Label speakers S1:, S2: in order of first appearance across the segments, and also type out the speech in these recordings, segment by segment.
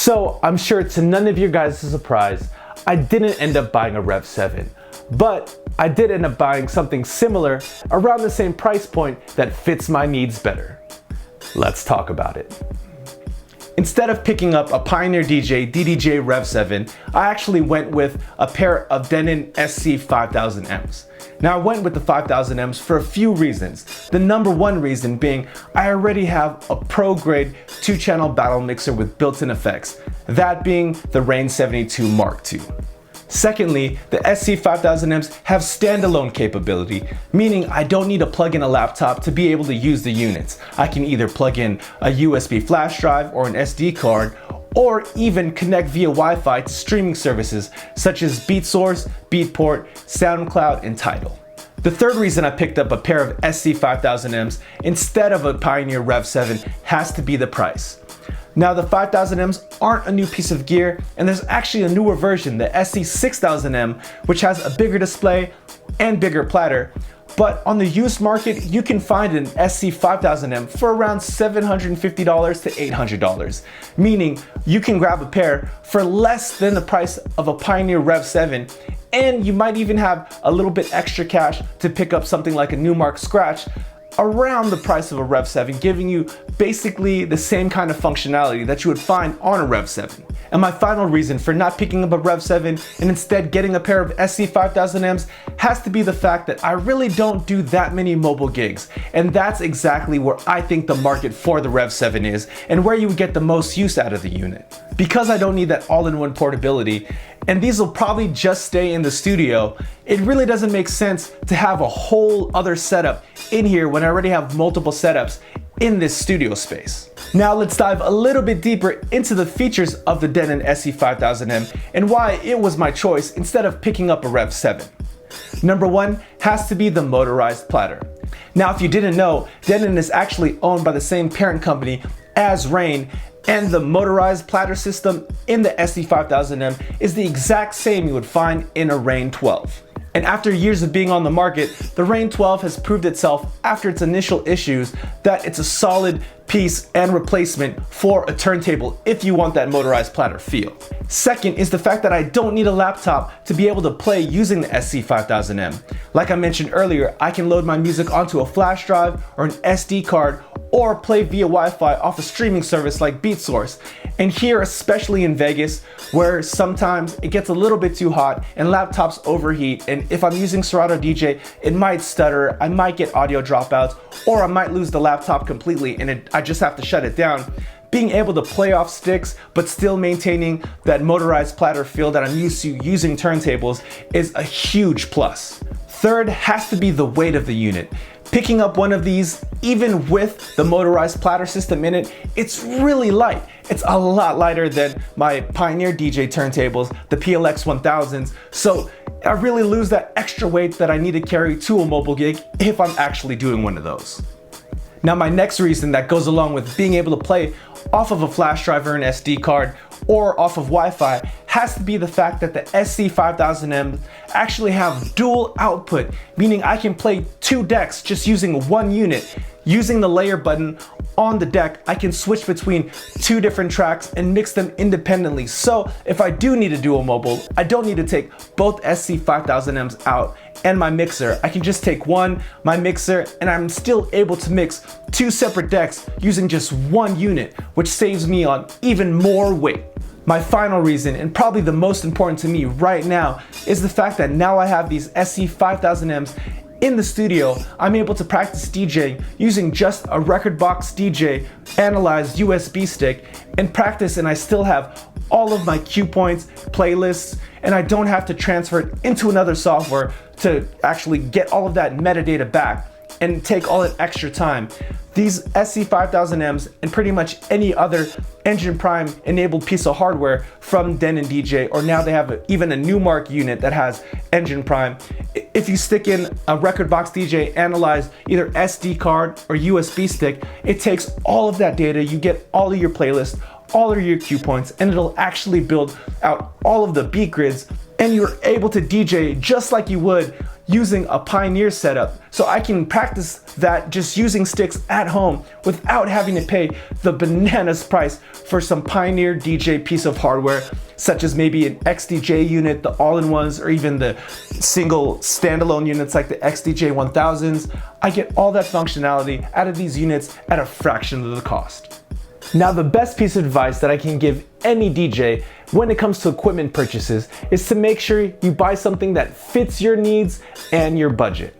S1: So I'm sure to none of your guys' surprise, I didn't end up buying a REV7, but I did end up buying something similar around the same price point that fits my needs better. Let's talk about it. Instead of picking up a Pioneer DJ DDJ REV7, I actually went with a pair of Denon SC 5000Ms. Now I went with the 5000Ms for a few reasons. The number one reason being I already have a pro grade 2-channel battle mixer with built-in effects, that being the REV7 Mark II. Secondly, the SC 5000Ms have standalone capability, meaning I don't need to plug in a laptop to be able to use the units. I can either plug in a USB flash drive or an SD card, or even connect via Wi-Fi to streaming services such as BeatSource, Beatport, SoundCloud, and Tidal. The third reason I picked up a pair of SC 5000Ms instead of a Pioneer REV7 has to be the price. Now the 5000Ms aren't a new piece of gear, and there's actually a newer version, the SC 6000M, which has a bigger display and bigger platter. But on the used market, you can find an SC 5000M for around $750 to $800, meaning you can grab a pair for less than the price of a Pioneer REV7, and you might even have a little bit extra cash to pick up something like a Numark Scratch around the price of a REV7, giving you basically the same kind of functionality that you would find on a REV7. And my final reason for not picking up a REV7 and instead getting a pair of SC 5000Ms has to be the fact that I really don't do that many mobile gigs. And that's exactly where I think the market for the REV7 is and where you would get the most use out of the unit. Because I don't need that all-in-one portability, and these will probably just stay in the studio, it really doesn't make sense to have a whole other setup in here when I already have multiple setups in this studio space. Now let's dive a little bit deeper into the features of the Denon SC 5000M and why it was my choice instead of picking up a REV7. Number one has to be the motorized platter. Now if you didn't know, Denon is actually owned by the same parent company as Rane, and the motorized platter system in the SC 5000M is the exact same you would find in a Rane 12. And after years of being on the market, the Rane 12 has proved itself after its initial issues that it's a solid piece and replacement for a turntable if you want that motorized platter feel. Second is the fact that I don't need a laptop to be able to play using the SC 5000M. Like I mentioned earlier, I can load my music onto a flash drive or an SD card or play via Wi-Fi off a streaming service like BeatSource. And here, especially in Vegas, where sometimes it gets a little bit too hot and laptops overheat, and if I'm using Serato DJ, it might stutter, I might get audio dropouts, or I might lose the laptop completely and I just have to shut it down. Being able to play off sticks but still maintaining that motorized platter feel that I'm used to using turntables is a huge plus. Third has to be the weight of the unit. Picking up one of these, even with the motorized platter system in it, it's really light. It's a lot lighter than my Pioneer DJ turntables, the PLX 1000s, so I really lose that extra weight that I need to carry to a mobile gig if I'm actually doing one of those. Now my next reason that goes along with being able to play off of a flash drive or an SD card or off of Wi-Fi has to be the fact that the SC 5000M actually have dual output, meaning I can play two decks just using one unit. Using the layer button on the deck, I can switch between two different tracks and mix them independently. So if I do need a dual mobile, I don't need to take both SC 5000Ms out and my mixer. I can just take one, my mixer, and I'm still able to mix two separate decks using just one unit, which saves me on even more weight. My final reason, and probably the most important to me right now, is the fact that now I have these SC 5000Ms in the studio. I'm able to practice DJing using just a record box DJ analyzed USB stick and practice, and I still have all of my cue points, playlists, and I don't have to transfer it into another software to actually get all of that metadata back and take all that extra time. These SC 5000Ms and pretty much any other Engine Prime enabled piece of hardware from Denon DJ, or now they have even a Numark unit that has Engine Prime. If you stick in a record box DJ analyze either SD card or USB stick, it takes all of that data, you get all of your playlists, all of your cue points, and it'll actually build out all of the beat grids, and you're able to DJ just like you would using a Pioneer setup so I can practice that just using sticks at home without having to pay the bananas price for some Pioneer DJ piece of hardware, such as maybe an XDJ unit, the all-in-ones, or even the single standalone units like the XDJ 1000s. I get all that functionality out of these units at a fraction of the cost. Now, the best piece of advice that I can give any DJ when it comes to equipment purchases is to make sure you buy something that fits your needs and your budget.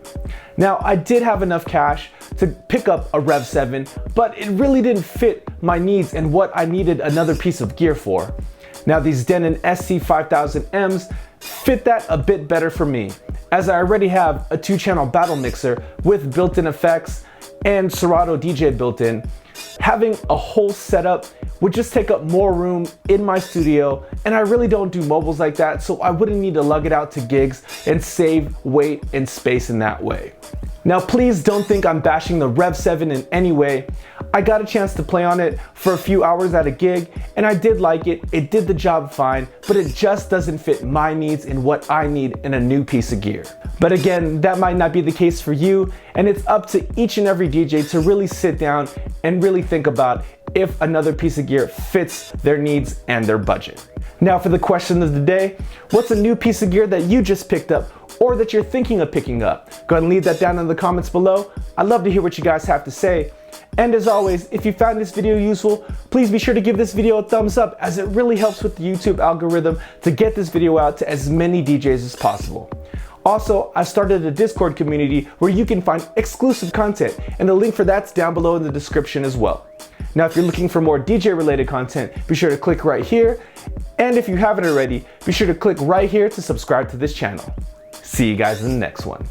S1: Now, I did have enough cash to pick up a REV7, but it really didn't fit my needs and what I needed another piece of gear for. Now, these Denon SC5000Ms fit that a bit better for me, as I already have a 2-channel battle mixer with built-in effects and Serato DJ built in. Having a whole setup would just take up more room in my studio, and I really don't do mobiles like that, so I wouldn't need to lug it out to gigs and save weight and space in that way. Now, please don't think I'm bashing the REV7 in any way. I got a chance to play on it for a few hours at a gig, and I did like it. It did the job fine, but it just doesn't fit my needs and what I need in a new piece of gear. But again, that might not be the case for you, and it's up to each and every DJ to really sit down and really think about if another piece of gear fits their needs and their budget. Now, for the question of the day, what's a new piece of gear that you just picked up or that you're thinking of picking up? Go ahead and leave that down in the comments below. I'd love to hear what you guys have to say. And as always, if you found this video useful, please be sure to give this video a thumbs up, as it really helps with the YouTube algorithm to get this video out to as many DJs as possible. Also, I started a Discord community where you can find exclusive content, and the link for that's down below in the description as well. Now, if you're looking for more DJ related content, be sure to click right here. And if you haven't already, be sure to click right here to subscribe to this channel. See you guys in the next one.